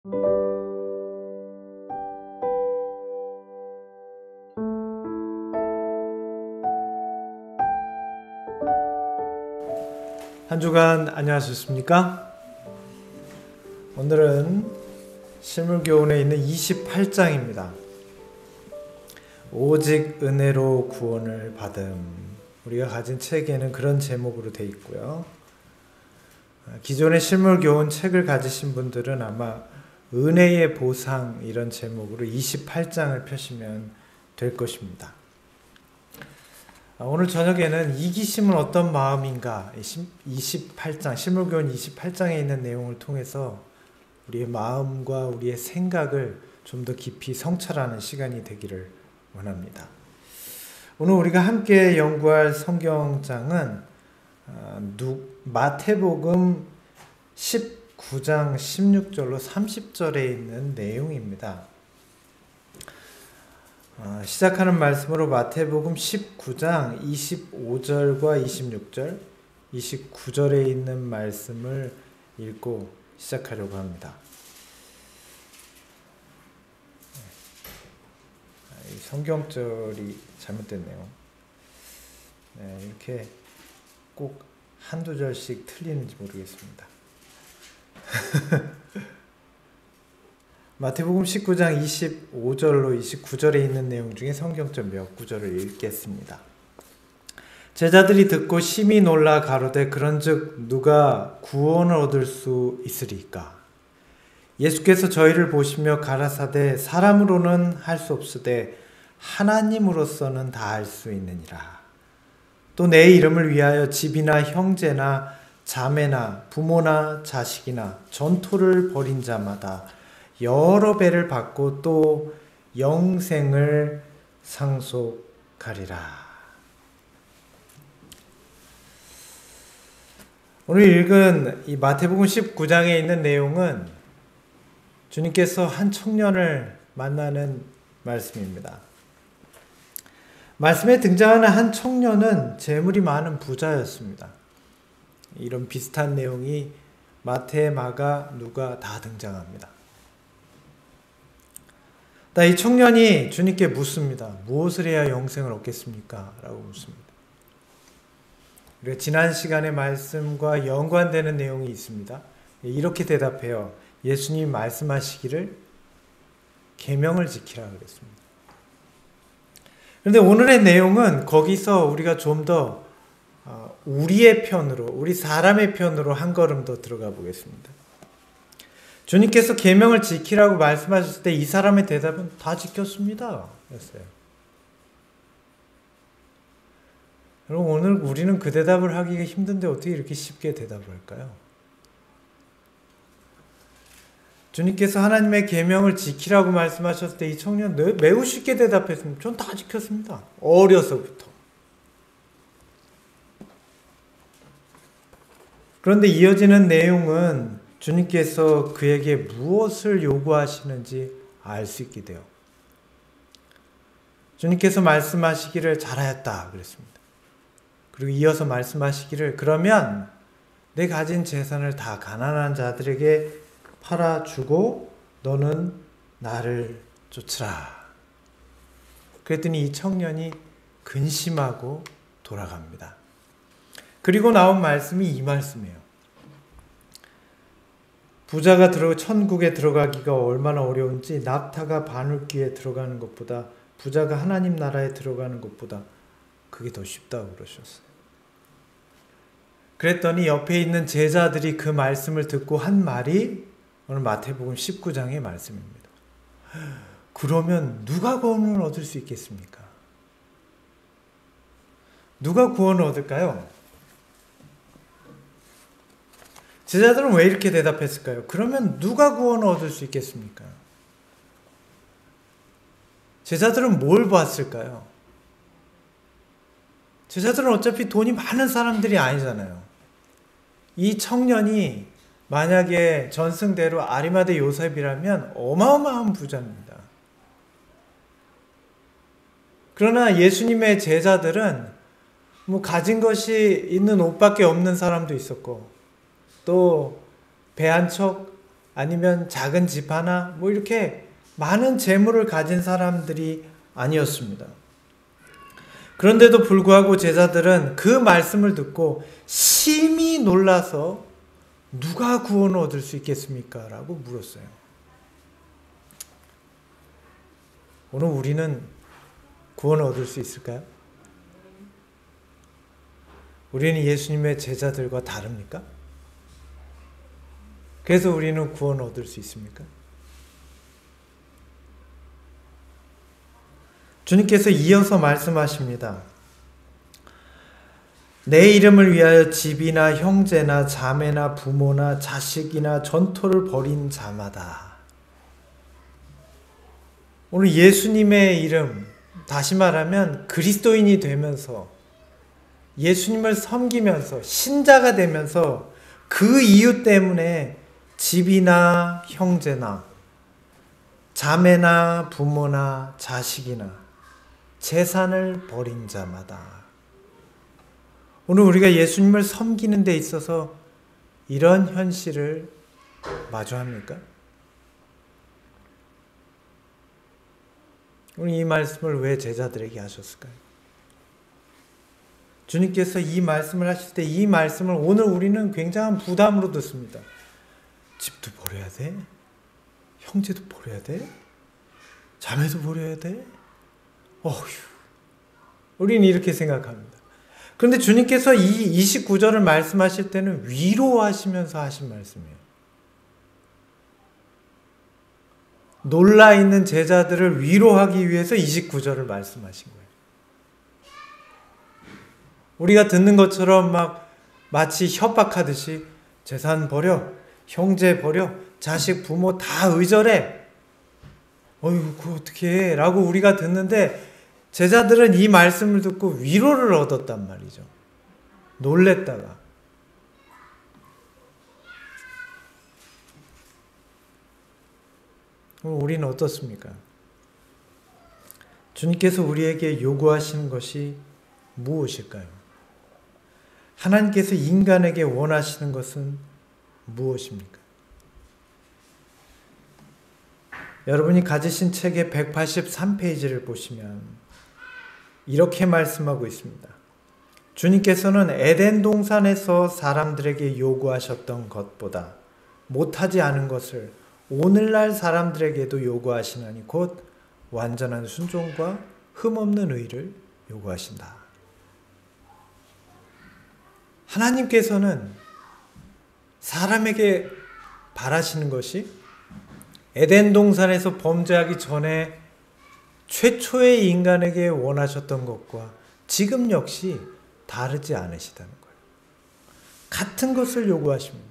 한 주간 안녕하셨습니까? 오늘은 실물교훈에 있는 28장입니다. 오직 은혜로 구원을 받음. 우리가 가진 책에는 그런 제목으로 되어 있고요. 기존의 실물교훈 책을 가지신 분들은 아마 은혜의 보상 이런 제목으로 28장을 펴시면 될 것입니다. 오늘 저녁에는 이기심은 어떤 마음인가 28장, 실물교훈 28장에 있는 내용을 통해서 우리의 마음과 우리의 생각을 좀 더 깊이 성찰하는 시간이 되기를 원합니다. 오늘 우리가 함께 연구할 성경장은 마태복음 19장 16절로 30절에 있는 내용입니다. 시작하는 말씀으로 마태복음 19장 25절과 26절, 29절에 있는 말씀을 읽고 시작하려고 합니다. 이 성경절이 잘못됐네요. 이렇게 꼭 한두 절씩 틀리는지 모르겠습니다. 마태복음 19장 25절로 29절에 있는 내용 중에 성경절 몇 구절을 읽겠습니다. 제자들이 듣고 심히 놀라 가로되 그런즉 누가 구원을 얻을 수 있으리까? 예수께서 저희를 보시며 가라사대 사람으로는 할 수 없으되 하나님으로서는 다 할 수 있느니라. 또 내 이름을 위하여 집이나 형제나 자매나 부모나 자식이나 전토를 벌인 자마다 여러 배를 받고 또 영생을 상속하리라. 오늘 읽은 이 마태복음 19장에 있는 내용은 주님께서 한 청년을 만나는 말씀입니다. 말씀에 등장하는 한 청년은 재물이 많은 부자였습니다. 이런 비슷한 내용이 마태, 마가, 누가 다 등장합니다. 이 청년이 주님께 묻습니다. 무엇을 해야 영생을 얻겠습니까? 라고 묻습니다. 우리가 지난 시간의 말씀과 연관되는 내용이 있습니다. 이렇게 대답해요. 예수님이 말씀하시기를 계명을 지키라 그랬습니다. 그런데 오늘의 내용은 거기서 우리가 좀 더 우리의 편으로, 우리 사람의 편으로 한 걸음 더 들어가 보겠습니다. 주님께서 계명을 지키라고 말씀하셨을 때 이 사람의 대답은 다 지켰습니다. 였어요. 여러분, 오늘 우리는 그 대답을 하기가 힘든데 어떻게 이렇게 쉽게 대답을 할까요? 주님께서 하나님의 계명을 지키라고 말씀하셨을 때 이 청년 매우 쉽게 대답했습니다. 전 다 지켰습니다. 어려서부터. 그런데 이어지는 내용은 주님께서 그에게 무엇을 요구하시는지 알 수 있게 돼요. 주님께서 말씀하시기를 잘하였다 그랬습니다. 그리고 이어서 말씀하시기를 그러면 내 가진 재산을 다 가난한 자들에게 팔아주고 너는 나를 쫓으라. 그랬더니 이 청년이 근심하고 돌아갑니다. 그리고 나온 말씀이 이 말씀이에요. 부자가 천국에 들어가기가 얼마나 어려운지 낙타가 바늘귀에 들어가는 것보다 부자가 하나님 나라에 들어가는 것보다 그게 더 쉽다고 그러셨어요. 그랬더니 옆에 있는 제자들이 그 말씀을 듣고 한 말이 오늘 마태복음 19장의 말씀입니다. 그러면 누가 구원을 얻을 수 있겠습니까? 누가 구원을 얻을까요? 제자들은 왜 이렇게 대답했을까요? 그러면 누가 구원을 얻을 수 있겠습니까? 제자들은 뭘 봤을까요? 제자들은 어차피 돈이 많은 사람들이 아니잖아요. 이 청년이 만약에 전승대로 아리마대 요셉이라면 어마어마한 부자입니다. 그러나 예수님의 제자들은 가진 것이 있는 옷밖에 없는 사람도 있었고 또 배 한 척 아니면 작은 집 하나 뭐 이렇게 많은 재물을 가진 사람들이 아니었습니다. 그런데도 불구하고 제자들은 그 말씀을 듣고 심히 놀라서 누가 구원을 얻을 수 있겠습니까? 라고 물었어요. 오늘 우리는 구원을 얻을 수 있을까요? 우리는 예수님의 제자들과 다릅니까? 그래서 우리는 구원을 얻을 수 있습니까? 주님께서 이어서 말씀하십니다. 내 이름을 위하여 집이나 형제나 자매나 부모나 자식이나 전토를 벌인 자마다. 오늘 예수님의 이름, 다시 말하면 그리스도인이 되면서 예수님을 섬기면서 신자가 되면서 그 이유 때문에 집이나 형제나 자매나 부모나 자식이나 재산을 버린 자마다. 오늘 우리가 예수님을 섬기는 데 있어서 이런 현실을 마주합니까? 오늘 이 말씀을 왜 제자들에게 하셨을까요? 주님께서 이 말씀을 하실 때 이 말씀을 오늘 우리는 굉장한 부담으로 듣습니다. 집도 버려야 돼? 형제도 버려야 돼? 자매도 버려야 돼? 어휴. 우리는 이렇게 생각합니다. 그런데 주님께서 이 29절을 말씀하실 때는 위로하시면서 하신 말씀이에요. 놀라있는 제자들을 위로하기 위해서 29절을 말씀하신 거예요. 우리가 듣는 것처럼 마치 협박하듯이 재산 버려, 형제 버려, 자식, 부모 다 의절해. 어휴, 그거 어떻게 해? 라고 우리가 듣는데 제자들은 이 말씀을 듣고 위로를 얻었단 말이죠. 놀랬다가. 우리는 어떻습니까? 주님께서 우리에게 요구하시는 것이 무엇일까요? 하나님께서 인간에게 원하시는 것은 무엇입니까? 여러분이 가지신 책의 183페이지를 보시면 이렇게 말씀하고 있습니다. 주님께서는 에덴 동산에서 사람들에게 요구하셨던 것보다 못하지 않은 것을 오늘날 사람들에게도 요구하시나니 곧 완전한 순종과 흠없는 의를 요구하신다. 하나님께서는 사람에게 바라시는 것이 에덴 동산에서 범죄하기 전에 최초의 인간에게 원하셨던 것과 지금 역시 다르지 않으시다는 거예요. 같은 것을 요구하십니다.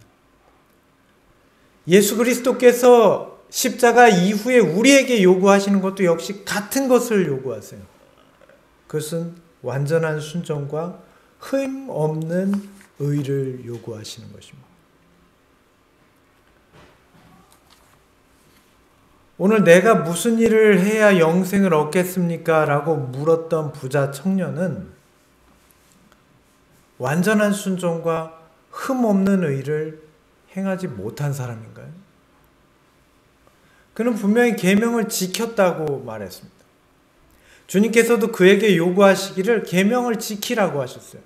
예수 그리스도께서 십자가 이후에 우리에게 요구하시는 것도 역시 같은 것을 요구하세요. 그것은 완전한 순종과 흠 없는 의를 요구하시는 것입니다. 오늘 내가 무슨 일을 해야 영생을 얻겠습니까? 라고 물었던 부자 청년은 완전한 순종과 흠 없는 의를 행하지 못한 사람인가요? 그는 분명히 계명을 지켰다고 말했습니다. 주님께서도 그에게 요구하시기를 계명을 지키라고 하셨어요.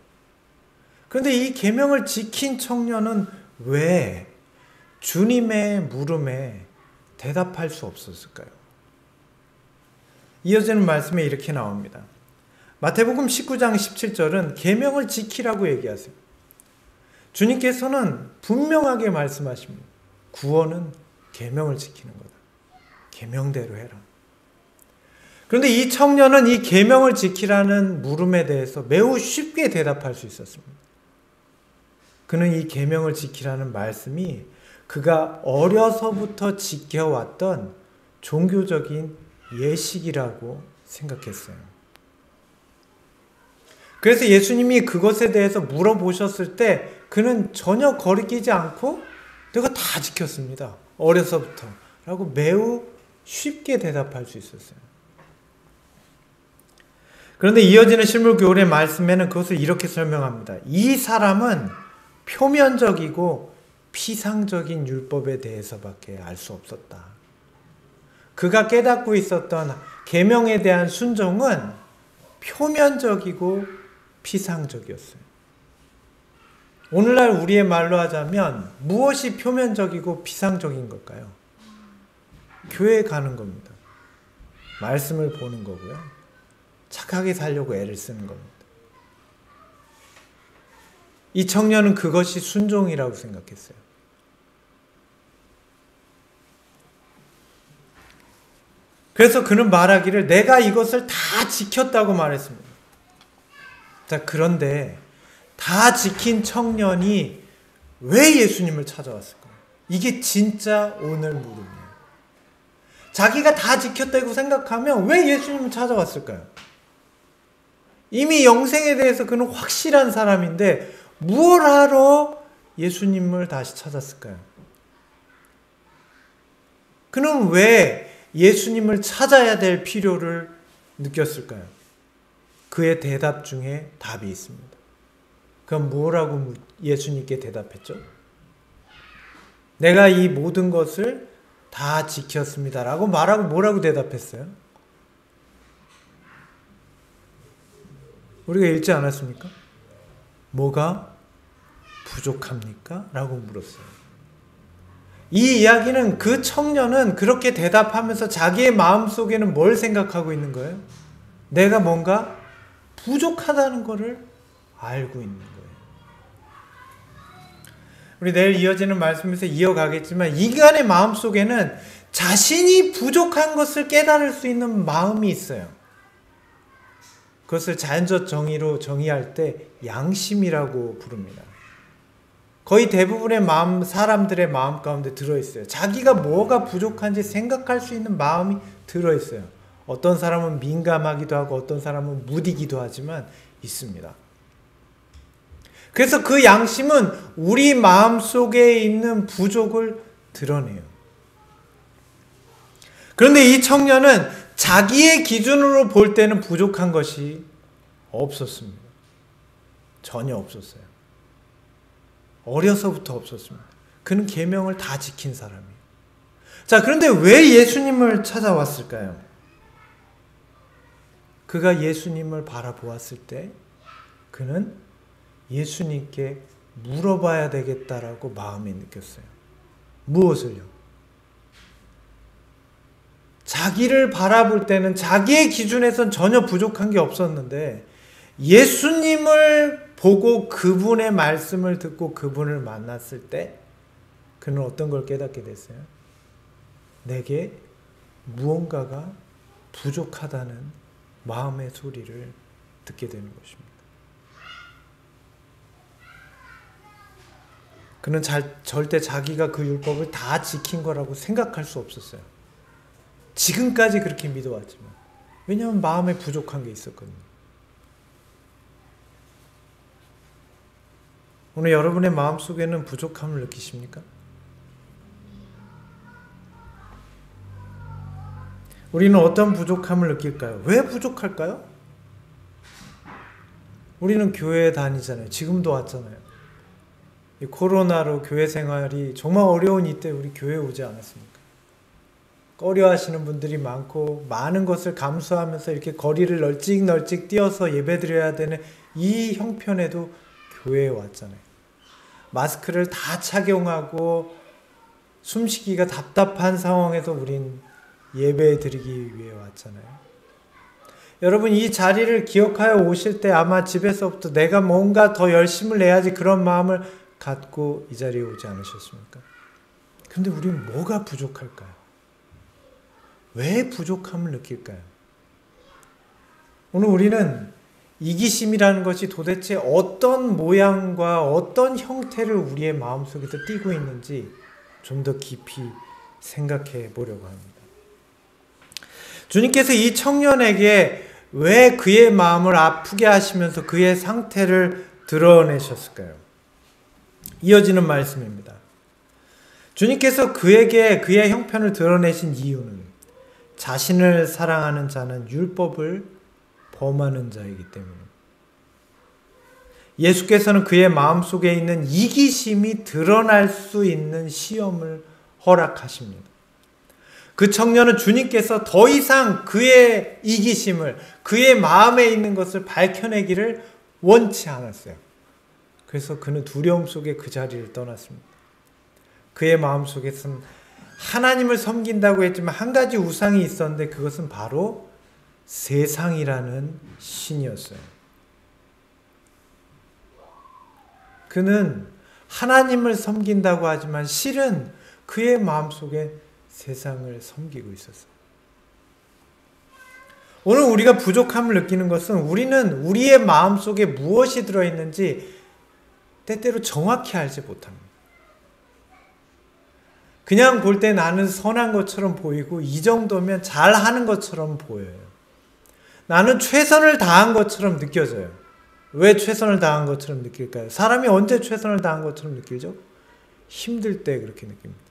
그런데 이 계명을 지킨 청년은 왜 주님의 물음에 대답할 수 없었을까요? 이어지는 말씀에 이렇게 나옵니다. 마태복음 19장 17절은 계명을 지키라고 얘기하세요. 주님께서는 분명하게 말씀하십니다. 구원은 계명을 지키는 거다. 계명대로 해라. 그런데 이 청년은 이 계명을 지키라는 물음에 대해서 매우 쉽게 대답할 수 있었습니다. 그는 이 계명을 지키라는 말씀이 그가 어려서부터 지켜왔던 종교적인 예식이라고 생각했어요. 그래서 예수님이 그것에 대해서 물어보셨을 때 그는 전혀 거리끼지 않고 내가 다 지켰습니다. 어려서부터. 라고 매우 쉽게 대답할 수 있었어요. 그런데 이어지는 실물교훈의 말씀에는 그것을 이렇게 설명합니다. 이 사람은 표면적이고 피상적인 율법에 대해서밖에 알 수 없었다. 그가 깨닫고 있었던 계명에 대한 순종은 표면적이고 피상적이었어요. 오늘날 우리의 말로 하자면 무엇이 표면적이고 피상적인 걸까요? 교회에 가는 겁니다. 말씀을 보는 거고요. 착하게 살려고 애를 쓰는 겁니다. 이 청년은 그것이 순종이라고 생각했어요. 그래서 그는 말하기를 내가 이것을 다 지켰다고 말했습니다. 자, 그런데 다 지킨 청년이 왜 예수님을 찾아왔을까요? 이게 진짜 오늘 물음이에요. 자기가 다 지켰다고 생각하면 왜 예수님을 찾아왔을까요? 이미 영생에 대해서 그는 확실한 사람인데 뭘 하러 예수님을 다시 찾았을까요? 그는 왜 예수님을 찾아야 될 필요를 느꼈을까요? 그의 대답 중에 답이 있습니다. 그럼 뭐라고 예수님께 대답했죠? 내가 이 모든 것을 다 지켰습니다. 라고 말하고 뭐라고 대답했어요? 우리가 읽지 않았습니까? 뭐가 부족합니까? 라고 물었어요. 이 이야기는 그 청년은 그렇게 대답하면서 자기의 마음속에는 뭘 생각하고 있는 거예요? 내가 뭔가 부족하다는 것을 알고 있는 거예요. 우리 내일 이어지는 말씀에서 이어가겠지만 인간의 마음속에는 자신이 부족한 것을 깨달을 수 있는 마음이 있어요. 그것을 자연적 정의로 정의할 때 양심이라고 부릅니다. 거의 대부분의 사람들의 마음 가운데 들어있어요. 자기가 뭐가 부족한지 생각할 수 있는 마음이 들어있어요. 어떤 사람은 민감하기도 하고 어떤 사람은 무디기도 하지만 있습니다. 그래서 그 양심은 우리 마음속에 있는 부족을 드러내요. 그런데 이 청년은 자기의 기준으로 볼 때는 부족한 것이 없었습니다. 전혀 없었어요. 어려서부터 없었습니다. 그는 계명을 다 지킨 사람이에요. 자, 그런데 왜 예수님을 찾아왔을까요? 그가 예수님을 바라보았을 때 그는 예수님께 물어봐야 되겠다라고 마음에 느꼈어요. 무엇을요? 자기를 바라볼 때는 자기의 기준에선 전혀 부족한 게 없었는데 예수님을 보고 그분의 말씀을 듣고 그분을 만났을 때 그는 어떤 걸 깨닫게 됐어요? 내게 무언가가 부족하다는 마음의 소리를 듣게 되는 것입니다. 그는 절대 자기가 그 율법을 다 지킨 거라고 생각할 수 없었어요. 지금까지 그렇게 믿어왔지만. 왜냐하면 마음에 부족한 게 있었거든요. 오늘 여러분의 마음속에는 부족함을 느끼십니까? 우리는 어떤 부족함을 느낄까요? 왜 부족할까요? 우리는 교회에 다니잖아요. 지금도 왔잖아요. 이 코로나로 교회 생활이 정말 어려운 이때 우리 교회에 오지 않았습니까? 꺼려하시는 분들이 많고 많은 것을 감수하면서 이렇게 거리를 널찍널찍 뛰어서 예배드려야 되는 이 형편에도 교회에 왔잖아요. 마스크를 다 착용하고 숨쉬기가 답답한 상황에서 우린 예배 드리기 위해 왔잖아요. 여러분 이 자리를 기억하여 오실 때 아마 집에서부터 내가 뭔가 더 열심을 내야지 그런 마음을 갖고 이 자리에 오지 않으셨습니까? 그런데 우리는 뭐가 부족할까요? 왜 부족함을 느낄까요? 오늘 우리는 이기심이라는 것이 도대체 어떤 모양과 어떤 형태를 우리의 마음속에서 띠고 있는지 좀 더 깊이 생각해 보려고 합니다. 주님께서 이 청년에게 왜 그의 마음을 아프게 하시면서 그의 상태를 드러내셨을까요? 이어지는 말씀입니다. 주님께서 그에게 그의 형편을 드러내신 이유는 자신을 사랑하는 자는 율법을 범하는 자이기 때문입니다. 예수께서는 그의 마음속에 있는 이기심이 드러날 수 있는 시험을 허락하십니다. 그 청년은 주님께서 더 이상 그의 이기심을, 그의 마음에 있는 것을 밝혀내기를 원치 않았어요. 그래서 그는 두려움 속에 그 자리를 떠났습니다. 그의 마음속에서는 하나님을 섬긴다고 했지만 한 가지 우상이 있었는데 그것은 바로 세상이라는 신이었어요. 그는 하나님을 섬긴다고 하지만 실은 그의 마음속에 세상을 섬기고 있었어요. 오늘 우리가 부족함을 느끼는 것은 우리는 우리의 마음속에 무엇이 들어있는지 때때로 정확히 알지 못합니다. 그냥 볼 때 나는 선한 것처럼 보이고 이 정도면 잘하는 것처럼 보여요. 나는 최선을 다한 것처럼 느껴져요. 왜 최선을 다한 것처럼 느낄까요? 사람이 언제 최선을 다한 것처럼 느끼죠? 힘들 때 그렇게 느낍니다.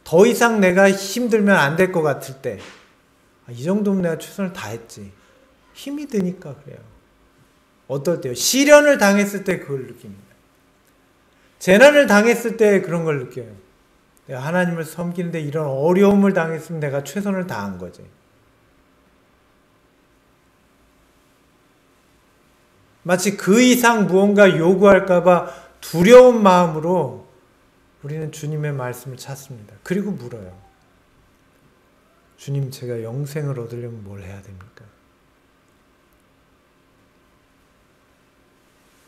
더 이상 내가 힘들면 안 될 것 같을 때, 이 정도면 내가 최선을 다했지. 힘이 드니까 그래요. 어떨 때요? 시련을 당했을 때 그걸 느낍니다. 재난을 당했을 때 그런 걸 느껴요. 내가 하나님을 섬기는데 이런 어려움을 당했으면 내가 최선을 다한 거지. 마치 그 이상 무언가 요구할까봐 두려운 마음으로 우리는 주님의 말씀을 찾습니다. 그리고 물어요. 주님, 제가 영생을 얻으려면 뭘 해야 됩니까?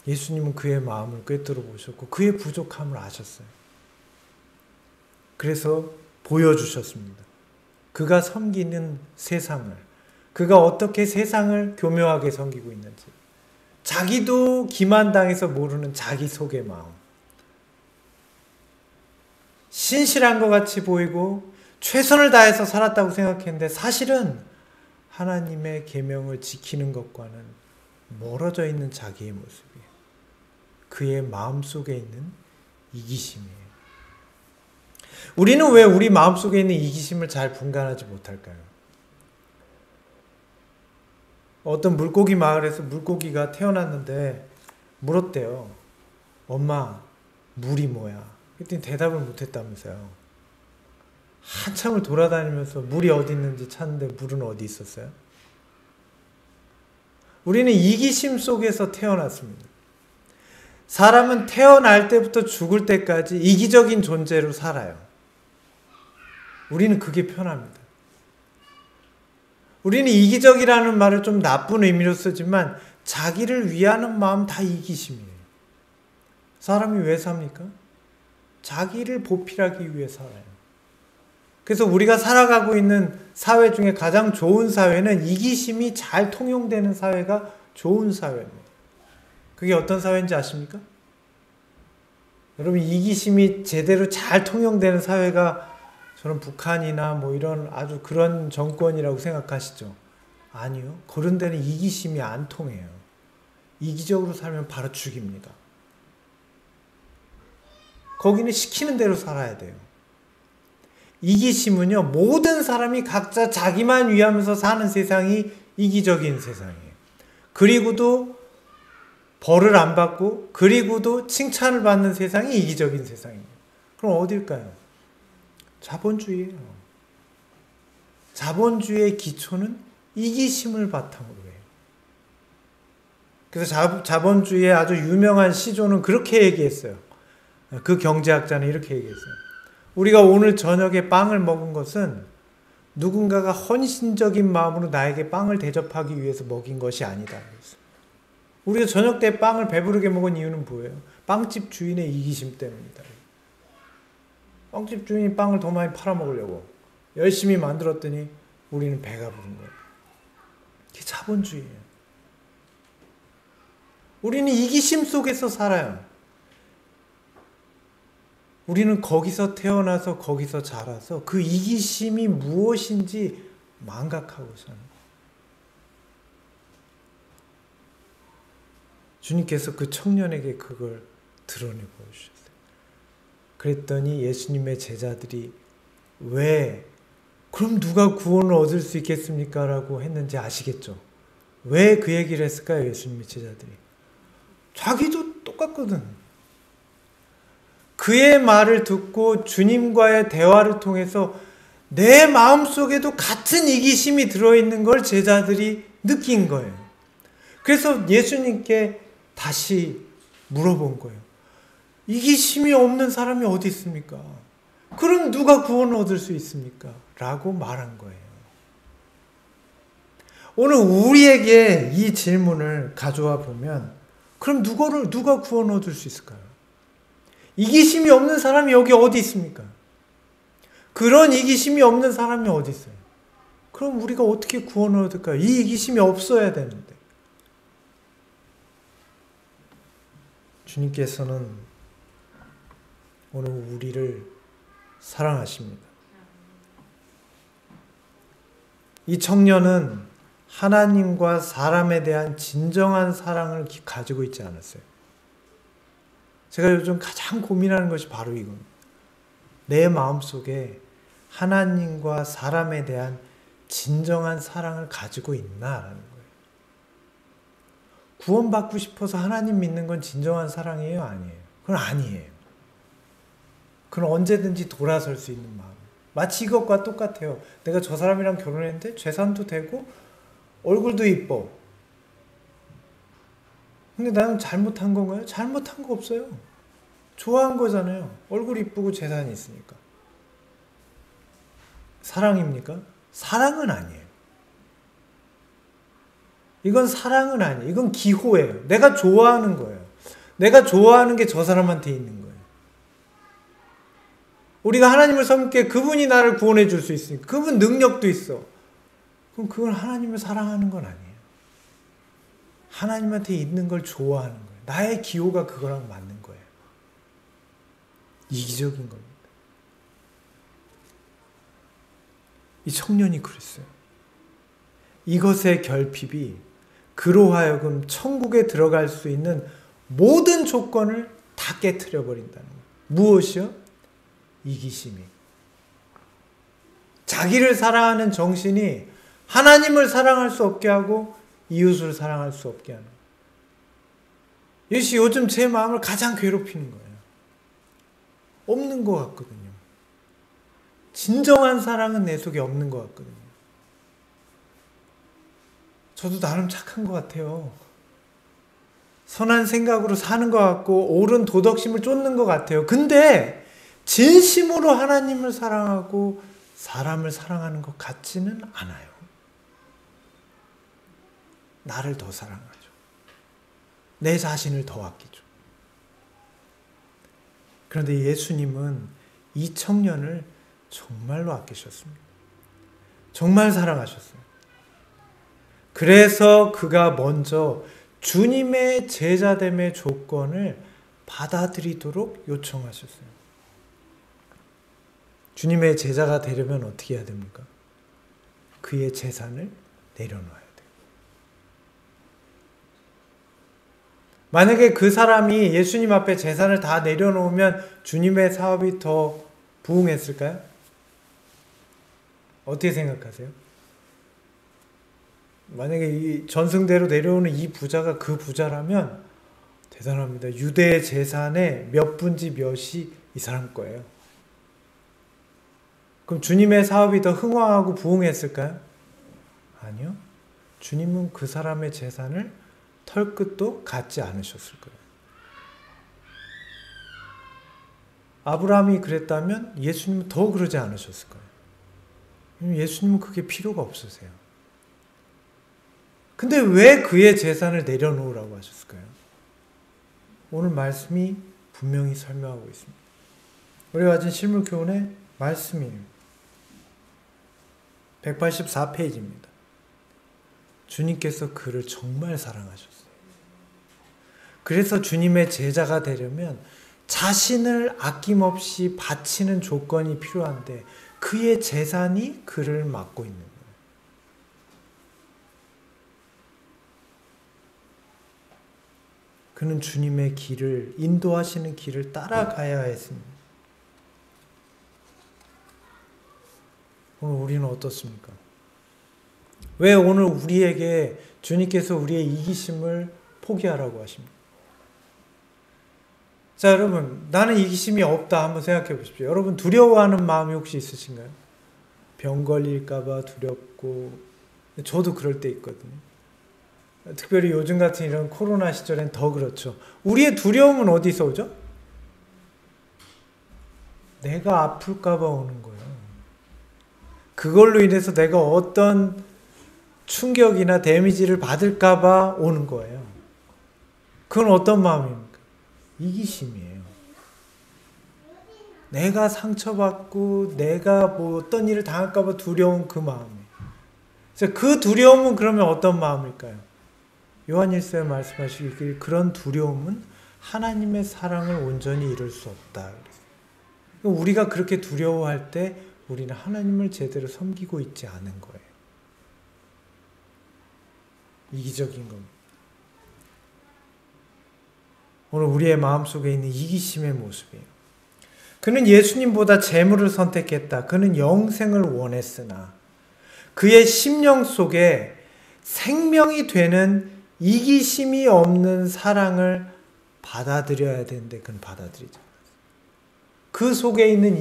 예수님은 그의 마음을 꿰뚫어 보셨고 그의 부족함을 아셨어요. 그래서 보여주셨습니다. 그가 섬기는 세상을, 그가 어떻게 세상을 교묘하게 섬기고 있는지, 자기도 기만당해서 모르는 자기 속의 마음, 신실한 것 같이 보이고 최선을 다해서 살았다고 생각했는데 사실은 하나님의 계명을 지키는 것과는 멀어져 있는 자기의 모습이에요. 그의 마음속에 있는 이기심이에요. 우리는 왜 우리 마음속에 있는 이기심을 잘 분간하지 못할까요? 어떤 물고기 마을에서 물고기가 태어났는데 물었대요. 엄마, 물이 뭐야? 그랬더니 대답을 못했다면서요. 한참을 돌아다니면서 물이 어디 있는지 찾는데 물은 어디 있었어요? 우리는 이기심 속에서 태어났습니다. 사람은 태어날 때부터 죽을 때까지 이기적인 존재로 살아요. 우리는 그게 편합니다. 우리는 이기적이라는 말을 좀 나쁜 의미로 쓰지만 자기를 위하는 마음 다 이기심이에요. 사람이 왜 삽니까? 자기를 보필하기 위해 살아요. 그래서 우리가 살아가고 있는 사회 중에 가장 좋은 사회는 이기심이 잘 통용되는 사회가 좋은 사회입니다. 그게 어떤 사회인지 아십니까? 여러분, 이기심이 제대로 잘 통용되는 사회가 저는 북한이나 뭐 이런 아주 그런 정권이라고 생각하시죠? 아니요. 그런 데는 이기심이 안 통해요. 이기적으로 살면 바로 죽입니다. 거기는 시키는 대로 살아야 돼요. 이기심은요, 모든 사람이 각자 자기만 위하면서 사는 세상이 이기적인 세상이에요. 그리고도 벌을 안 받고, 그리고도 칭찬을 받는 세상이 이기적인 세상이에요. 그럼 어딜까요? 자본주의예요. 자본주의의 기초는 이기심을 바탕으로 해요. 그래서 자본주의의 아주 유명한 시조는 그렇게 얘기했어요. 그 경제학자는 이렇게 얘기했어요. 우리가 오늘 저녁에 빵을 먹은 것은 누군가가 헌신적인 마음으로 나에게 빵을 대접하기 위해서 먹인 것이 아니다. 우리가 저녁 때 빵을 배부르게 먹은 이유는 뭐예요? 빵집 주인의 이기심 때문이다. 빵집 주인이 빵을 더 많이 팔아먹으려고 열심히 만들었더니 우리는 배가 부른 거예요. 이게 자본주의예요. 우리는 이기심 속에서 살아요. 우리는 거기서 태어나서 거기서 자라서 그 이기심이 무엇인지 망각하고 사는 거예요. 주님께서 그 청년에게 그걸 드러내고 주셨어요. 그랬더니 예수님의 제자들이 왜 그럼 누가 구원을 얻을 수 있겠습니까? 라고 했는지 아시겠죠? 왜 그 얘기를 했을까요? 예수님의 제자들이. 자기도 똑같거든. 그의 말을 듣고 주님과의 대화를 통해서 내 마음속에도 같은 이기심이 들어있는 걸 제자들이 느낀 거예요. 그래서 예수님께 다시 물어본 거예요. 이기심이 없는 사람이 어디 있습니까? 그럼 누가 구원을 얻을 수 있습니까? 라고 말한 거예요. 오늘 우리에게 이 질문을 가져와 보면 그럼 누가 구원 얻을 수 있을까요? 이기심이 없는 사람이 여기 어디 있습니까? 그런 이기심이 없는 사람이 어디 있어요? 그럼 우리가 어떻게 구원을 얻을까요? 이 이기심이 없어야 되는데. 주님께서는 오늘 우리를 사랑하십니다. 이 청년은 하나님과 사람에 대한 진정한 사랑을 가지고 있지 않았어요. 제가 요즘 가장 고민하는 것이 바로 이겁니다. 내 마음속에 하나님과 사람에 대한 진정한 사랑을 가지고 있나라는 거예요. 구원받고 싶어서 하나님 믿는 건 진정한 사랑이에요? 아니에요? 그건 아니에요. 그건 언제든지 돌아설 수 있는 마음. 마치 이것과 똑같아요. 내가 저 사람이랑 결혼했는데 재산도 되고 얼굴도 이뻐. 근데 나는 잘못한 건가요? 잘못한 거 없어요. 좋아한 거잖아요. 얼굴 이쁘고 재산이 있으니까. 사랑입니까? 사랑은 아니에요. 이건 사랑은 아니에요. 이건 기호예요. 내가 좋아하는 거예요. 내가 좋아하는 게 저 사람한테 있는 거예요. 우리가 하나님을 섬기게 그분이 나를 구원해 줄 수 있으니까. 그분 능력도 있어. 그럼 그건 하나님을 사랑하는 건 아니에요. 하나님한테 있는 걸 좋아하는 거예요. 나의 기호가 그거랑 맞는 거예요. 이기적인 겁니다. 이 청년이 그랬어요. 이것의 결핍이 그로 하여금 천국에 들어갈 수 있는 모든 조건을 다 깨트려 버린다는 거예요. 무엇이요? 이기심이. 자기를 사랑하는 정신이 하나님을 사랑할 수 없게 하고 이웃을 사랑할 수 없게 하는 거예요. 이것이 요즘 제 마음을 가장 괴롭히는 거예요. 없는 것 같거든요. 진정한 사랑은 내 속에 없는 것 같거든요. 저도 나름 착한 것 같아요. 선한 생각으로 사는 것 같고 옳은 도덕심을 쫓는 것 같아요. 근데 진심으로 하나님을 사랑하고 사람을 사랑하는 것 같지는 않아요. 나를 더 사랑하죠. 내 자신을 더 아끼죠. 그런데 예수님은 이 청년을 정말로 아끼셨습니다. 정말 사랑하셨어요. 그래서 그가 먼저 주님의 제자됨의 조건을 받아들이도록 요청하셨어요. 주님의 제자가 되려면 어떻게 해야 됩니까? 그의 재산을 내려놓아야 돼요. 만약에 그 사람이 예수님 앞에 재산을 다 내려놓으면 주님의 사업이 더 부흥했을까요? 어떻게 생각하세요? 만약에 이 전승대로 내려오는 이 부자가 그 부자라면 대단합니다. 유대의 재산의 몇 분지 몇이 이 사람 거예요. 그럼 주님의 사업이 더 흥왕하고 부흥했을까요? 아니요. 주님은 그 사람의 재산을 털끝도 갖지 않으셨을 거예요. 아브라함이 그랬다면 예수님은 더 그러지 않으셨을 거예요. 예수님은 그게 필요가 없으세요. 근데 왜 그의 재산을 내려놓으라고 하셨을까요? 오늘 말씀이 분명히 설명하고 있습니다. 우리가 가진 실물교훈의 말씀이에요. 184페이지입니다. 주님께서 그를 정말 사랑하셨어요. 그래서 주님의 제자가 되려면 자신을 아낌없이 바치는 조건이 필요한데 그의 재산이 그를 막고 있는 거예요. 그는 주님의 길을, 인도하시는 길을 따라가야 했습니다. 오늘 우리는 어떻습니까? 왜 오늘 우리에게 주님께서 우리의 이기심을 포기하라고 하십니까? 자, 여러분, 나는 이기심이 없다 한번 생각해 보십시오. 여러분, 두려워하는 마음이 혹시 있으신가요? 병 걸릴까봐 두렵고, 저도 그럴 때 있거든요. 특별히 요즘 같은 이런 코로나 시절엔 더 그렇죠. 우리의 두려움은 어디서 오죠? 내가 아플까봐 오는 거예요. 그걸로 인해서 내가 어떤 충격이나 데미지를 받을까봐 오는 거예요. 그건 어떤 마음입니까? 이기심이에요. 내가 상처받고 내가 뭐 어떤 일을 당할까봐 두려운 그 마음이에요. 그래서 그 두려움은 그러면 어떤 마음일까요? 요한일서에 말씀하시길 그런 두려움은 하나님의 사랑을 온전히 이룰 수 없다. 우리가 그렇게 두려워할 때 우리는 하나님을 제대로 섬기고 있지 않은 거예요. 이기적인 겁니다. 오늘 우리의 마음속에 있는 이기심의 모습이에요. 그는 예수님보다 재물을 선택했다. 그는 영생을 원했으나 그의 심령 속에 생명이 되는 이기심이 없는 사랑을 받아들여야 되는데 그는 받아들이지 않았어요. 그 속에 있는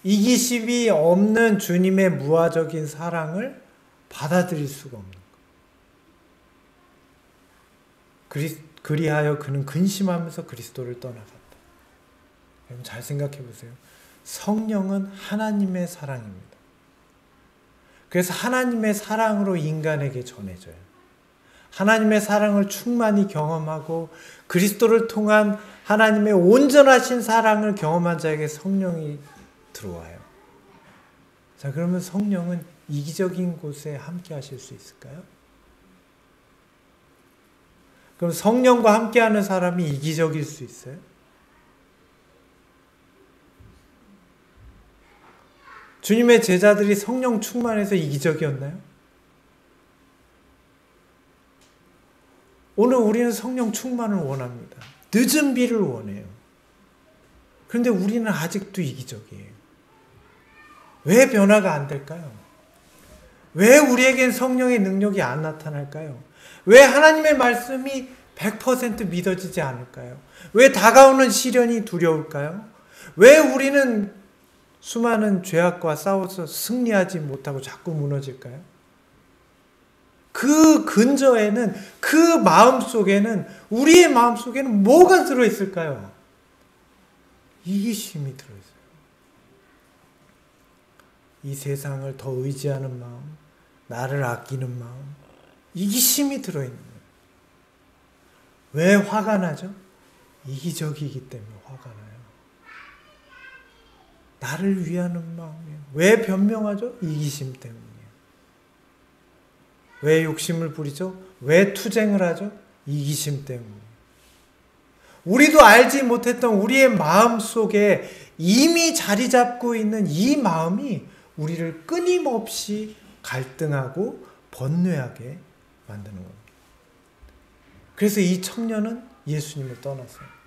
이기심이 없는 주님의 무화적인 사랑을 받아들일 수가 없는 거예요. 그리하여 그는 근심하면서 그리스도를 떠나갔다. 여러분 잘 생각해 보세요. 성령은 하나님의 사랑입니다. 그래서 하나님의 사랑으로 인간에게 전해져요. 하나님의 사랑을 충만히 경험하고 그리스도를 통한 하나님의 온전하신 사랑을 경험한 자에게 성령이 들어와요. 자, 그러면 성령은 이기적인 곳에 함께 하실 수 있을까요? 그럼 성령과 함께하는 사람이 이기적일 수 있어요? 주님의 제자들이 성령 충만해서 이기적이었나요? 오늘 우리는 성령 충만을 원합니다. 늦은 비를 원해요. 그런데 우리는 아직도 이기적이에요. 왜 변화가 안 될까요? 왜 우리에겐 성령의 능력이 안 나타날까요? 왜 하나님의 말씀이 100% 믿어지지 않을까요? 왜 다가오는 시련이 두려울까요? 왜 우리는 수많은 죄악과 싸워서 승리하지 못하고 자꾸 무너질까요? 그 근저에는, 그 마음속에는, 우리의 마음속에는 뭐가 들어있을까요? 이기심이 들어있어요. 이 세상을 더 의지하는 마음, 나를 아끼는 마음, 이기심이 들어있는 거예요. 왜 화가 나죠? 이기적이기 때문에 화가 나요. 나를 위하는 마음이에요. 왜 변명하죠? 이기심 때문이에요. 왜 욕심을 부리죠? 왜 투쟁을 하죠? 이기심 때문이에요. 우리도 알지 못했던 우리의 마음 속에 이미 자리 잡고 있는 이 마음이 우리를 끊임없이 갈등하고 번뇌하게 만드는 겁니다. 그래서 이 청년은 예수님을 떠났어요.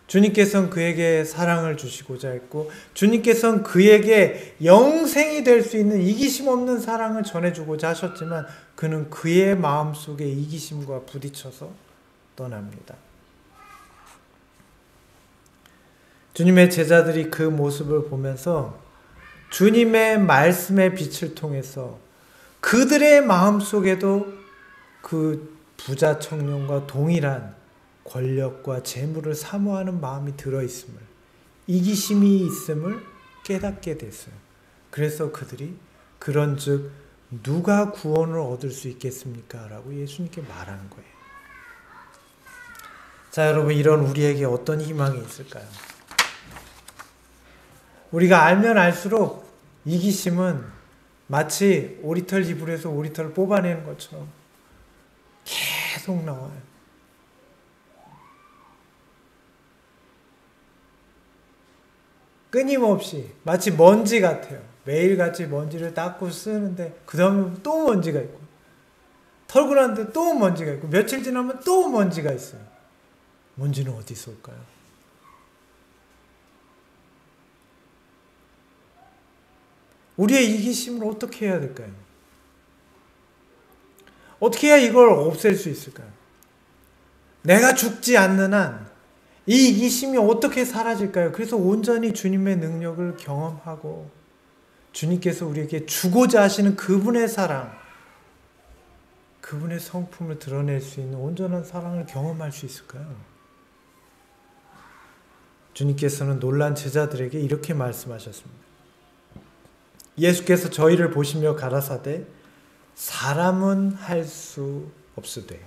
주님께서는 그에게 사랑을 주시고자 했고 주님께서는 그에게 영생이 될 수 있는 이기심 없는 사랑을 전해주고자 하셨지만 그는 그의 마음속에 이기심과 부딪혀서 떠납니다. 주님의 제자들이 그 모습을 보면서 주님의 말씀의 빛을 통해서 그들의 마음속에도 그 부자 청년과 동일한 권력과 재물을 사모하는 마음이 들어있음을, 이기심이 있음을 깨닫게 됐어요. 그래서 그들이 그런즉 누가 구원을 얻을 수 있겠습니까? 라고 예수님께 말하는 거예요. 자, 여러분, 이런 우리에게 어떤 희망이 있을까요? 우리가 알면 알수록 이기심은 마치 오리털 이불에서 오리털을 뽑아내는 것처럼 계속 나와요. 끊임없이 마치 먼지 같아요. 매일같이 먼지를 닦고 쓰는데 그 다음에 또 먼지가 있고 털고 나는데 또 먼지가 있고 며칠 지나면 또 먼지가 있어요. 먼지는 어디서 올까요? 우리의 이기심을 어떻게 해야 될까요? 어떻게 해야 이걸 없앨 수 있을까요? 내가 죽지 않는 한, 이 이기심이 어떻게 사라질까요? 그래서 온전히 주님의 능력을 경험하고 주님께서 우리에게 주고자 하시는 그분의 사랑, 그분의 성품을 드러낼 수 있는 온전한 사랑을 경험할 수 있을까요? 주님께서는 놀란 제자들에게 이렇게 말씀하셨습니다. 예수께서 저희를 보시며 가라사대 사람은 할 수 없으되.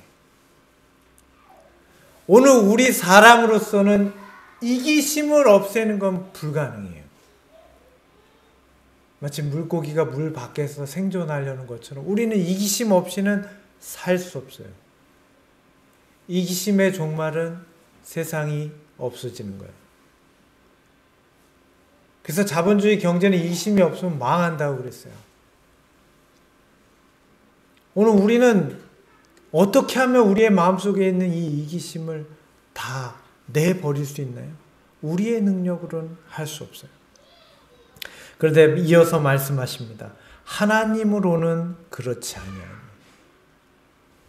오늘 우리 사람으로서는 이기심을 없애는 건 불가능해요. 마치 물고기가 물 밖에서 생존하려는 것처럼 우리는 이기심 없이는 살 수 없어요. 이기심의 종말은 세상이 없어지는 거예요. 그래서 자본주의 경제는 이기심이 없으면 망한다고 그랬어요. 오늘 우리는 어떻게 하면 우리의 마음속에 있는 이 이기심을 다 내버릴 수 있나요? 우리의 능력으로는 할 수 없어요. 그런데 이어서 말씀하십니다. 하나님으로는 그렇지 아니하니.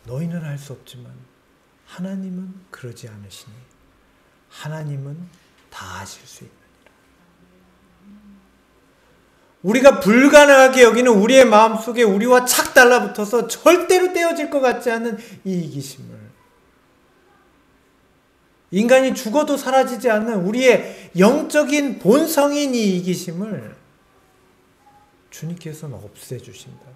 너희는 할 수 없지만 하나님은 그러지 않으시니 하나님은 다 하실 수 있느니라. 우리가 불가능하게 여기는 우리의 마음속에 우리와 착 달라붙어서 절대로 떼어질 것 같지 않은 이 이기심을, 인간이 죽어도 사라지지 않는 우리의 영적인 본성인 이 이기심을 주님께서는 없애주신다.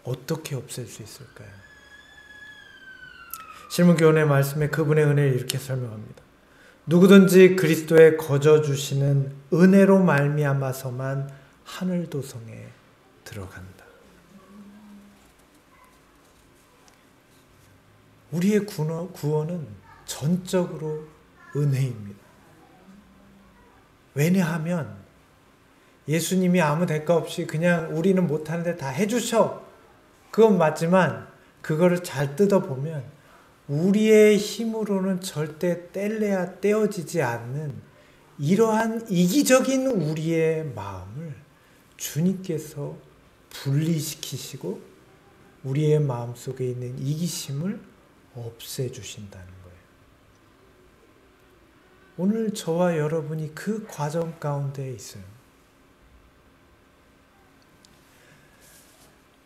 어떻게 없앨 수 있을까요? 실문교훈의 말씀에 그분의 은혜를 이렇게 설명합니다. 누구든지 그리스도의 거저 주시는 은혜로 말미암아서만 하늘 도성에 들어간다. 우리의 구원은 전적으로 은혜입니다. 왜냐하면 예수님이 아무 대가 없이 그냥 우리는 못하는데 다 해주셔. 그건 맞지만 그거를 잘 뜯어보면 우리의 힘으로는 절대 뗄래야 떼어지지 않는 이러한 이기적인 우리의 마음을 주님께서 분리시키시고 우리의 마음속에 있는 이기심을 없애주신다는 거예요. 오늘 저와 여러분이 그 과정 가운데 있어요.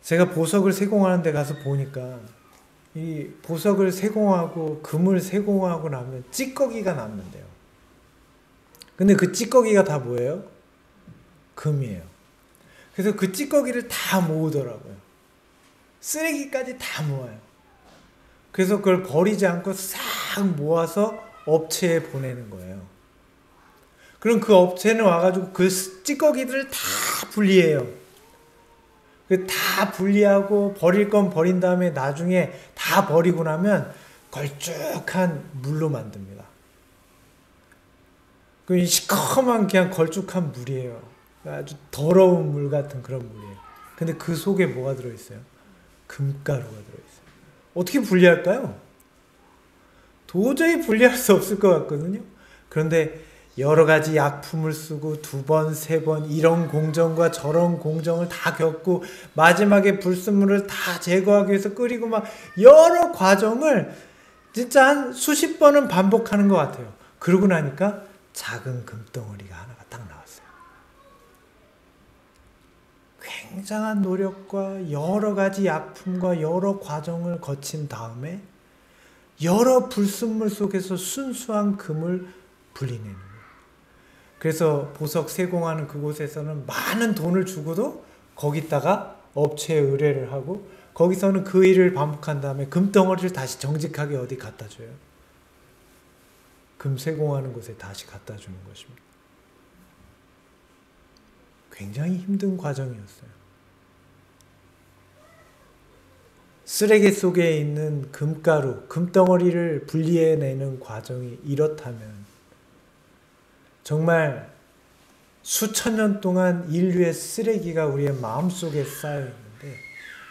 제가 보석을 세공하는 데 가서 보니까 이 보석을 세공하고 금을 세공하고 나면 찌꺼기가 남는데요. 근데 그 찌꺼기가 다 뭐예요? 금이에요. 그래서 그 찌꺼기를 다 모으더라고요. 쓰레기까지 다 모아요. 그래서 그걸 버리지 않고 싹 모아서 업체에 보내는 거예요. 그럼 그 업체는 와가지고 그 찌꺼기들을 다 분리해요. 다 분리하고 버릴 건 버린 다음에 나중에 다 버리고 나면 걸쭉한 물로 만듭니다. 그 시커먼 그냥 걸쭉한 물이에요. 아주 더러운 물 같은 그런 물이에요. 근데 그 속에 뭐가 들어있어요? 금가루가 들어있어요. 어떻게 분리할까요? 도저히 분리할 수 없을 것 같거든요. 그런데 여러 가지 약품을 쓰고 2번, 3번 이런 공정과 저런 공정을 다 겪고 마지막에 불순물을 다 제거하기 위해서 끓이고 막 여러 과정을 진짜 한 수십 번은 반복하는 것 같아요. 그러고 나니까 작은 금덩어리가 하나가 딱 나왔어요. 굉장한 노력과 여러 가지 약품과 여러 과정을 거친 다음에 여러 불순물 속에서 순수한 금을 분리내는 거예요. 그래서 보석 세공하는 그곳에서는 많은 돈을 주고도 거기다가 업체에 의뢰를 하고 거기서는 그 일을 반복한 다음에 금덩어리를 다시 정직하게 어디 갖다 줘요. 금 세공하는 곳에 다시 갖다 주는 것입니다. 굉장히 힘든 과정이었어요. 쓰레기 속에 있는 금가루, 금덩어리를 분리해내는 과정이 이렇다면 정말 수천 년 동안 인류의 쓰레기가 우리의 마음속에 쌓여있는데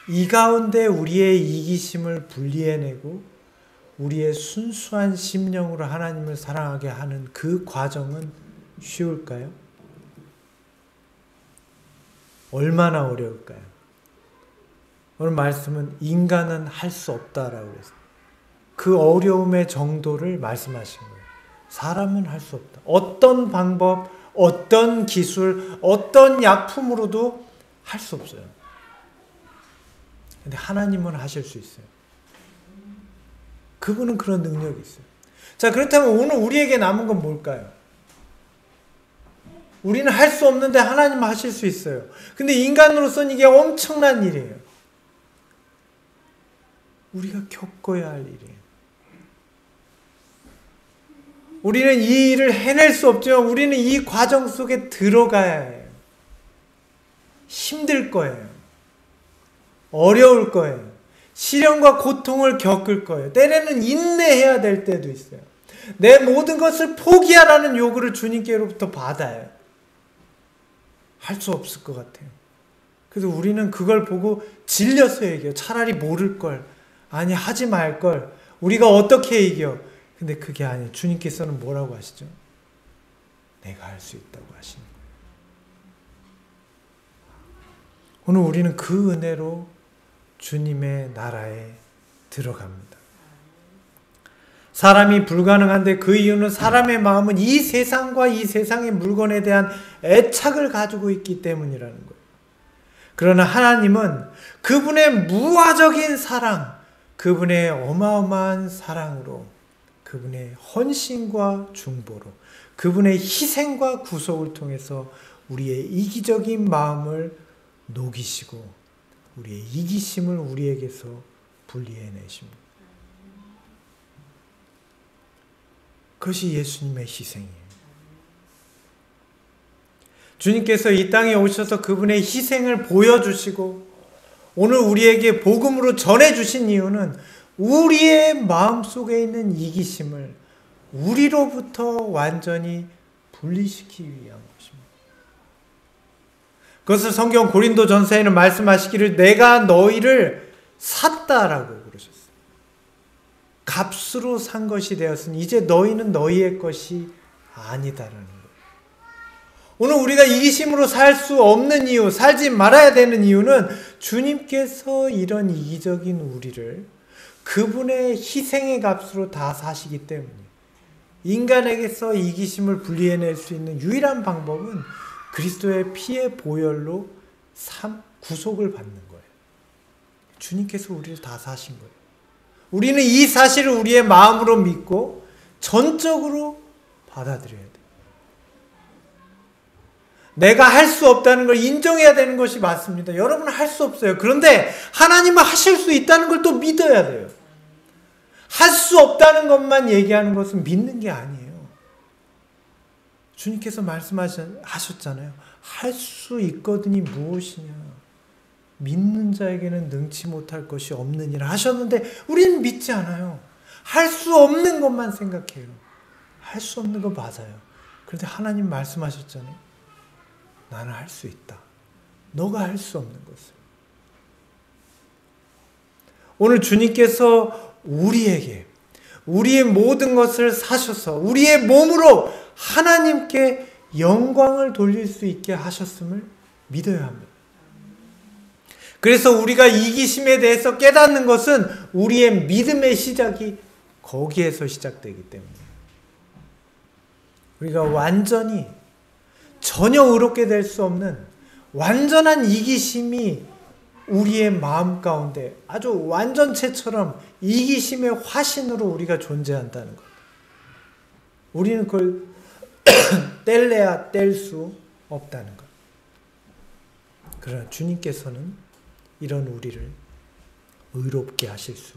이 가운데 우리의 이기심을 분리해내고 우리의 순수한 심령으로 하나님을 사랑하게 하는 그 과정은 쉬울까요? 얼마나 어려울까요? 오늘 말씀은 인간은 할 수 없다라고 했어요. 그 어려움의 정도를 말씀하신 거예요. 사람은 할 수 없다. 어떤 방법, 어떤 기술, 어떤 약품으로도 할 수 없어요. 근데 하나님은 하실 수 있어요. 그분은 그런 능력이 있어요. 자, 그렇다면 오늘 우리에게 남은 건 뭘까요? 우리는 할 수 없는데 하나님은 하실 수 있어요. 근데 인간으로서는 이게 엄청난 일이에요. 우리가 겪어야 할 일이에요. 우리는 이 일을 해낼 수 없지만 우리는 이 과정 속에 들어가야 해요. 힘들 거예요. 어려울 거예요. 시련과 고통을 겪을 거예요. 때로는 인내해야 될 때도 있어요. 내 모든 것을 포기하라는 요구를 주님께로부터 받아요. 할 수 없을 것 같아요. 그래서 우리는 그걸 보고 질려서 얘기해요. 차라리 모를 걸. 아니, 하지 말 걸. 우리가 어떻게 이겨? 근데 그게 아니에요. 주님께서는 뭐라고 하시죠? 내가 할 수 있다고 하시는 거예요. 오늘 우리는 그 은혜로 주님의 나라에 들어갑니다. 사람이 불가능한데 그 이유는 사람의 마음은 이 세상과 이 세상의 물건에 대한 애착을 가지고 있기 때문이라는 거예요. 그러나 하나님은 그분의 무화적인 사랑, 그분의 어마어마한 사랑으로, 그분의 헌신과 중보로, 그분의 희생과 구속을 통해서 우리의 이기적인 마음을 녹이시고 우리의 이기심을 우리에게서 분리해내십니다. 그것이 예수님의 희생이에요. 주님께서 이 땅에 오셔서 그분의 희생을 보여주시고 오늘 우리에게 복음으로 전해주신 이유는 우리의 마음속에 있는 이기심을 우리로부터 완전히 분리시키기 위한 것입니다. 그것을 성경 고린도전서에는 말씀하시기를 내가 너희를 샀다라고 그러셨어요. 값으로 산 것이 되었으니 이제 너희는 너희의 것이 아니다라는 거예요. 오늘 우리가 이기심으로 살 수 없는 이유, 살지 말아야 되는 이유는 주님께서 이런 이기적인 우리를 그분의 희생의 값으로 다 사시기 때문이에요. 인간에게서 이기심을 분리해낼 수 있는 유일한 방법은 그리스도의 피의 보혈로 구속을 받는 거예요. 주님께서 우리를 다 사신 거예요. 우리는 이 사실을 우리의 마음으로 믿고 전적으로 받아들여야 돼요. 내가 할 수 없다는 걸 인정해야 되는 것이 맞습니다. 여러분은 할 수 없어요. 그런데 하나님은 하실 수 있다는 걸 또 믿어야 돼요. 할 수 없다는 것만 얘기하는 것은 믿는 게 아니에요. 주님께서 말씀하셨잖아요. 할 수 있거든이 무엇이냐. 믿는 자에게는 능치 못할 것이 없느니라 하셨는데 우리는 믿지 않아요. 할 수 없는 것만 생각해요. 할 수 없는 거 맞아요. 그런데 하나님 말씀하셨잖아요. 나는 할 수 있다. 너가 할 수 없는 것을. 오늘 주님께서 우리에게 우리의 모든 것을 사셔서 우리의 몸으로 하나님께 영광을 돌릴 수 있게 하셨음을 믿어야 합니다. 그래서 우리가 이기심에 대해서 깨닫는 것은 우리의 믿음의 시작이 거기에서 시작되기 때문에 우리가 완전히 전혀 의롭게 될 수 없는 완전한 이기심이 우리의 마음 가운데 아주 완전체처럼 이기심의 화신으로 우리가 존재한다는 것. 우리는 그걸 뗄래야 뗄 수 없다는 것. 그러나 주님께서는 이런 우리를 의롭게 하실 수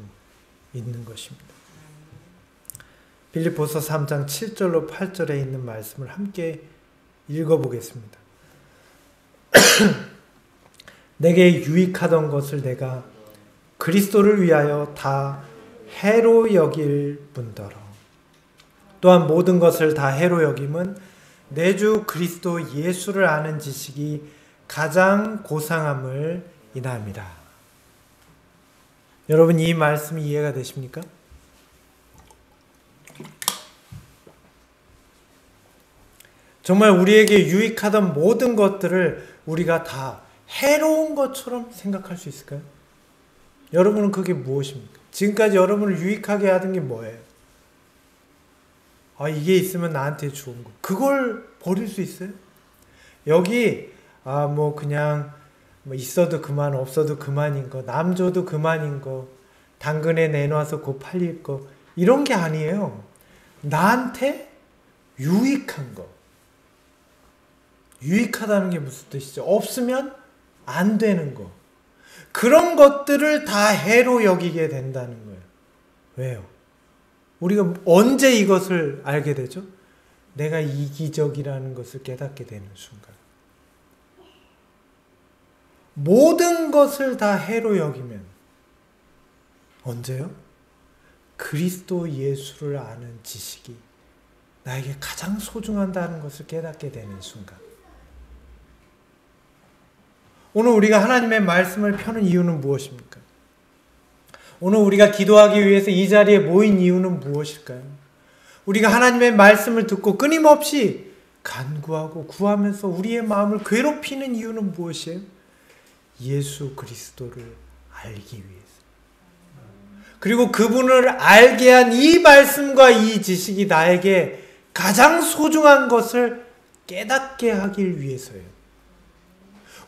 있는 것입니다. 빌립보서 3장 7절로 8절에 있는 말씀을 함께 읽어보겠습니다. 내게 유익하던 것을 내가 그리스도를 위하여 다 해로 여길 뿐더러 또한 모든 것을 다 해로 여김은 내 주 그리스도 예수를 아는 지식이 가장 고상함을 인하합니다. 여러분 이 말씀이 이해가 되십니까? 정말 우리에게 유익하던 모든 것들을 우리가 다 해로운 것처럼 생각할 수 있을까요? 여러분은 그게 무엇입니까? 지금까지 여러분을 유익하게 하던 게 뭐예요? 이게 있으면 나한테 좋은 거. 그걸 버릴 수 있어요? 여기 그냥 있어도 그만 없어도 그만인 거, 남 줘도 그만인 거, 당근에 내놔서 곧 팔릴 거, 이런 게 아니에요. 나한테 유익한 거. 유익하다는 게 무슨 뜻이죠? 없으면 안 되는 거. 그런 것들을 다 해로 여기게 된다는 거예요. 왜요? 우리가 언제 이것을 알게 되죠? 내가 이기적이라는 것을 깨닫게 되는 순간. 모든 것을 다 해로 여기면 언제요? 그리스도 예수를 아는 지식이 나에게 가장 소중하다는 것을 깨닫게 되는 순간. 오늘 우리가 하나님의 말씀을 펴는 이유는 무엇입니까? 오늘 우리가 기도하기 위해서 이 자리에 모인 이유는 무엇일까요? 우리가 하나님의 말씀을 듣고 끊임없이 간구하고 구하면서 우리의 마음을 괴롭히는 이유는 무엇이에요? 예수 그리스도를 알기 위해서. 그리고 그분을 알게 한 이 말씀과 이 지식이 나에게 가장 소중한 것을 깨닫게 하길 위해서예요.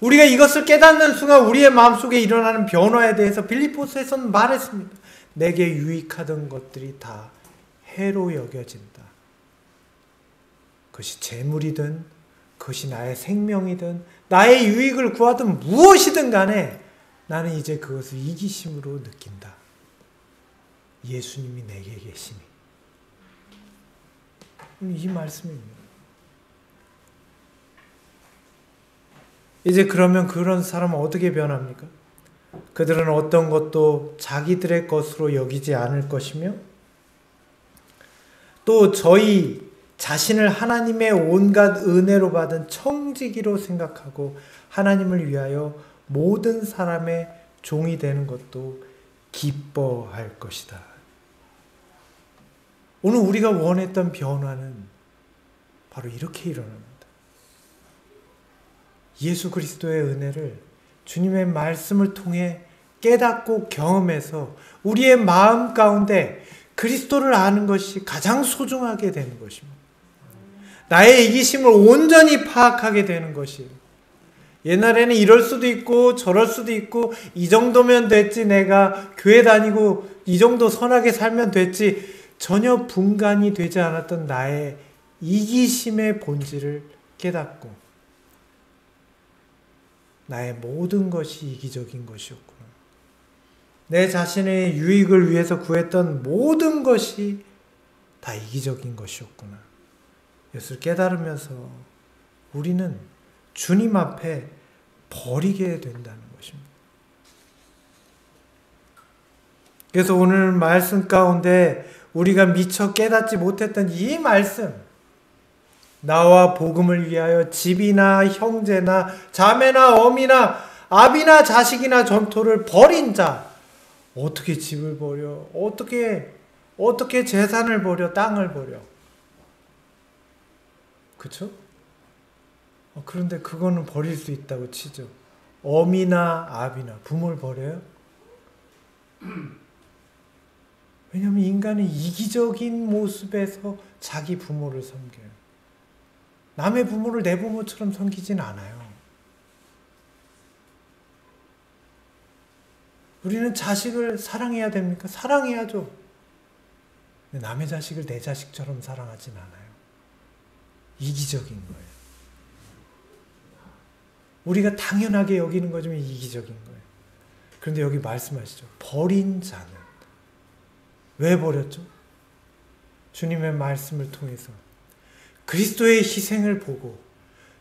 우리가 이것을 깨닫는 순간 우리의 마음속에 일어나는 변화에 대해서 빌립보서에서는 말했습니다. 내게 유익하던 것들이 다 해로 여겨진다. 그것이 재물이든 그것이 나의 생명이든 나의 유익을 구하든 무엇이든 간에 나는 이제 그것을 이기심으로 느낀다. 예수님이 내게 계시니. 이 말씀입니다. 이제 그러면 그런 사람은 어떻게 변합니까? 그들은 어떤 것도 자기들의 것으로 여기지 않을 것이며 또 저희 자신을 하나님의 온갖 은혜로 받은 청지기로 생각하고 하나님을 위하여 모든 사람의 종이 되는 것도 기뻐할 것이다. 오늘 우리가 원했던 변화는 바로 이렇게 일어납니다. 예수 그리스도의 은혜를 주님의 말씀을 통해 깨닫고 경험해서 우리의 마음 가운데 그리스도를 아는 것이 가장 소중하게 되는 것입니다. 나의 이기심을 온전히 파악하게 되는 것이에요. 옛날에는 이럴 수도 있고 저럴 수도 있고 이 정도면 됐지, 내가 교회 다니고 이 정도 선하게 살면 됐지, 전혀 분간이 되지 않았던 나의 이기심의 본질을 깨닫고 나의 모든 것이 이기적인 것이었구나. 내 자신의 유익을 위해서 구했던 모든 것이 다 이기적인 것이었구나. 이것을 깨달으면서 우리는 주님 앞에 버리게 된다는 것입니다. 그래서 오늘 말씀 가운데 우리가 미처 깨닫지 못했던 이 말씀, 나와 복음을 위하여 집이나 형제나 자매나 어미나 아비나 자식이나 전토를 벌인 자, 어떻게 집을 버려? 어떻게 재산을 버려? 땅을 버려? 그쵸? 그런데 그거는 버릴 수 있다고 치죠. 어미나 아비나 부모를 버려요? 왜냐하면 인간은 이기적인 모습에서 자기 부모를 섬겨요. 남의 부모를 내 부모처럼 섬기진 않아요. 우리는 자식을 사랑해야 됩니까? 사랑해야죠. 근데 남의 자식을 내 자식처럼 사랑하진 않아요. 이기적인 거예요. 우리가 당연하게 여기는 거지만 이기적인 거예요. 그런데 여기 말씀하시죠. 버린 자는. 왜 버렸죠? 주님의 말씀을 통해서 그리스도의 희생을 보고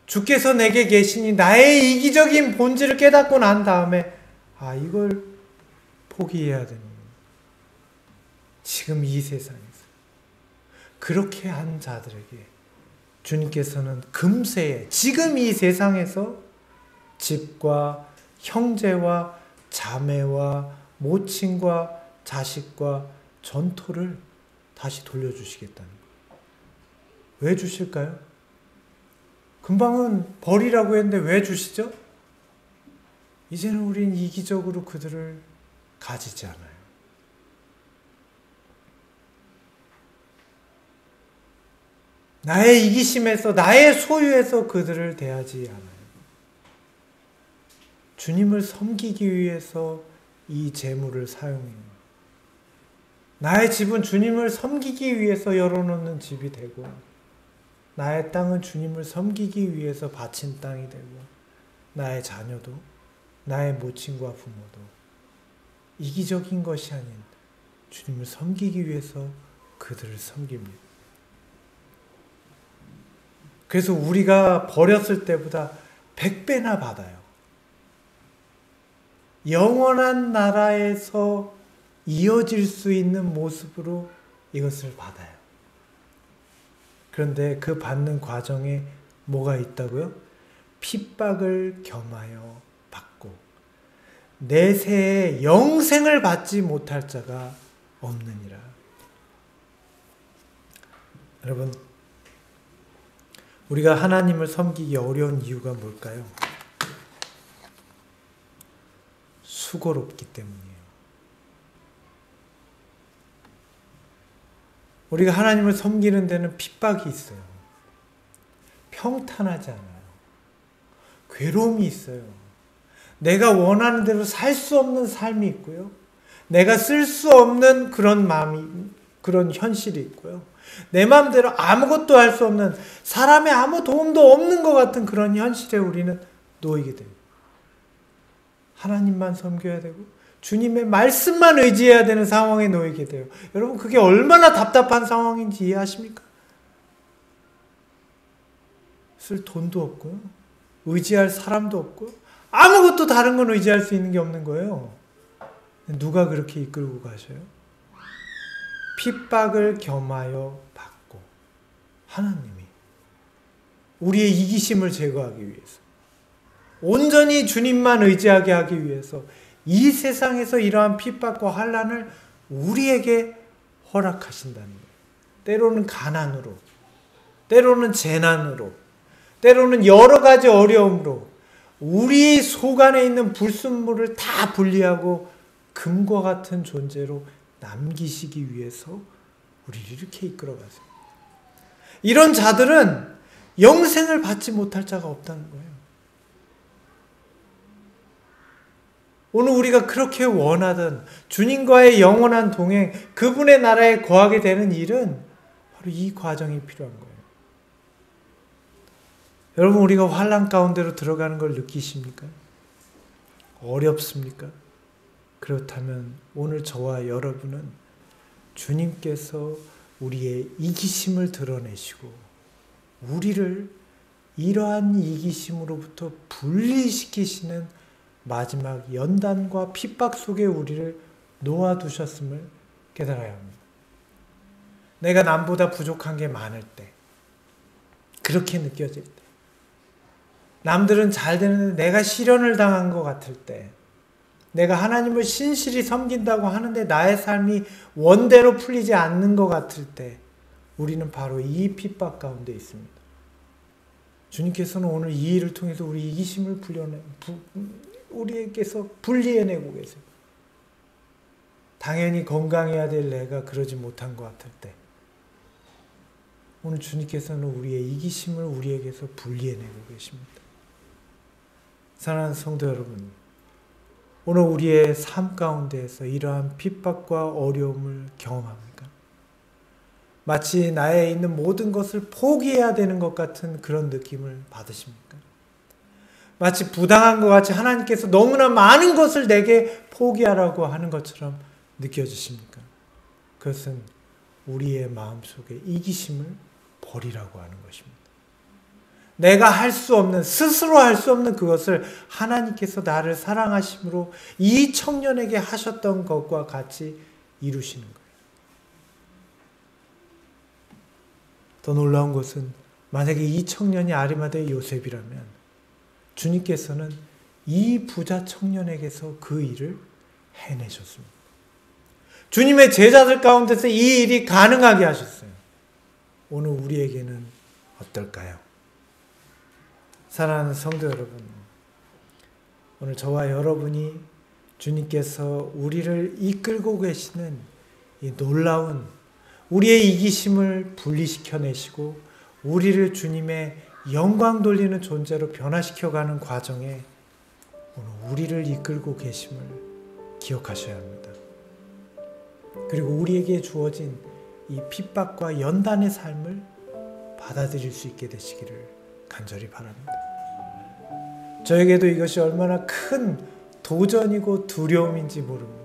주께서 내게 계시니 나의 이기적인 본질을 깨닫고 난 다음에 이걸 포기해야 되는 거예요. 지금 이 세상에서. 그렇게 한 자들에게 주님께서는 금세에 지금 이 세상에서 집과 형제와 자매와 모친과 자식과 전토를 다시 돌려주시겠다는 거예요. 왜 주실까요? 금방은 버리라고 했는데 왜 주시죠? 이제는 우린 이기적으로 그들을 가지지 않아요. 나의 이기심에서, 나의 소유에서 그들을 대하지 않아요. 주님을 섬기기 위해서 이 재물을 사용해요. 나의 집은 주님을 섬기기 위해서 열어놓는 집이 되고, 나의 땅은 주님을 섬기기 위해서 바친 땅이 되고, 나의 자녀도, 나의 모친과 부모도 이기적인 것이 아닌 주님을 섬기기 위해서 그들을 섬깁니다. 그래서 우리가 버렸을 때보다 100배나 받아요. 영원한 나라에서 이어질 수 있는 모습으로 이것을 받아요. 그런데 그 받는 과정에 뭐가 있다고요? 핍박을 겸하여 받고 내세에 영생을 받지 못할 자가 없느니라. 여러분, 우리가 하나님을 섬기기 어려운 이유가 뭘까요? 수고롭기 때문이에요. 우리가 하나님을 섬기는 데는 핍박이 있어요. 평탄하지 않아요. 괴로움이 있어요. 내가 원하는 대로 살 수 없는 삶이 있고요. 내가 쓸 수 없는 그런 마음이, 그런 현실이 있고요. 내 마음대로 아무것도 할 수 없는, 사람의 아무 도움도 없는 것 같은 그런 현실에 우리는 놓이게 돼요. 하나님만 섬겨야 되고 주님의 말씀만 의지해야 되는 상황에 놓이게 돼요. 여러분, 그게 얼마나 답답한 상황인지 이해하십니까? 쓸 돈도 없고요. 의지할 사람도 없고요. 아무것도 다른 건 의지할 수 있는 게 없는 거예요. 누가 그렇게 이끌고 가셔요? 핍박을 겸하여 받고, 하나님이 우리의 이기심을 제거하기 위해서, 온전히 주님만 의지하게 하기 위해서 이 세상에서 이러한 핍박과 환난을 우리에게 허락하신다는 거예요. 때로는 가난으로, 때로는 재난으로, 때로는 여러 가지 어려움으로 우리 속 안에 있는 불순물을 다 분리하고 금과 같은 존재로 남기시기 위해서 우리를 이렇게 이끌어가세요. 이런 자들은 영생을 받지 못할 자가 없다는 거예요. 오늘 우리가 그렇게 원하던 주님과의 영원한 동행, 그분의 나라에 거하게 되는 일은 바로 이 과정이 필요한 거예요. 여러분, 우리가 환난 가운데로 들어가는 걸 느끼십니까? 어렵습니까? 그렇다면 오늘 저와 여러분은 주님께서 우리의 이기심을 드러내시고 우리를 이러한 이기심으로부터 분리시키시는 마지막 연단과 핍박 속에 우리를 놓아두셨음을 깨달아야 합니다. 내가 남보다 부족한 게 많을 때, 그렇게 느껴질 때, 남들은 잘 되는데 내가 시련을 당한 것 같을 때, 내가 하나님을 신실히 섬긴다고 하는데 나의 삶이 원대로 풀리지 않는 것 같을 때, 우리는 바로 이 핍박 가운데 있습니다. 주님께서는 오늘 이 일을 통해서 우리 이기심을 우리에게서 분리해내고 계세요. 당연히 건강해야 될 내가 그러지 못한 것 같을 때, 오늘 주님께서는 우리의 이기심을 우리에게서 분리해내고 계십니다. 사랑하는 성도 여러분, 오늘 우리의 삶 가운데에서 이러한 핍박과 어려움을 경험합니까? 마치 나에 있는 모든 것을 포기해야 되는 것 같은 그런 느낌을 받으십니까? 마치 부당한 것 같이 하나님께서 너무나 많은 것을 내게 포기하라고 하는 것처럼 느껴지십니까? 그것은 우리의 마음속에 이기심을 버리라고 하는 것입니다. 내가 할 수 없는, 스스로 할 수 없는 그것을 하나님께서 나를 사랑하심으로 이 청년에게 하셨던 것과 같이 이루시는 거예요. 더 놀라운 것은 만약에 이 청년이 아리마다의 요셉이라면 주님께서는 이 부자 청년에게서 그 일을 해내셨습니다. 주님의 제자들 가운데서 이 일이 가능하게 하셨어요. 오늘 우리에게는 어떨까요? 사랑하는 성도 여러분, 오늘 저와 여러분이 주님께서 우리를 이끌고 계시는 이 놀라운 우리의 이기심을 분리시켜내시고 우리를 주님의 영광 돌리는 존재로 변화시켜가는 과정에 오늘 우리를 이끌고 계심을 기억하셔야 합니다. 그리고 우리에게 주어진 이 핍박과 연단의 삶을 받아들일 수 있게 되시기를 간절히 바랍니다. 저에게도 이것이 얼마나 큰 도전이고 두려움인지 모릅니다.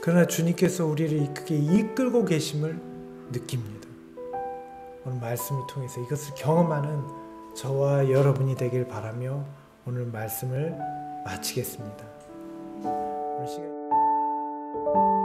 그러나 주님께서 우리를 그렇게 이끌고 계심을 느낍니다. 오늘 말씀을 통해서 이것을 경험하는 저와 여러분이 되길 바라며 오늘 말씀을 마치겠습니다. 오늘 시간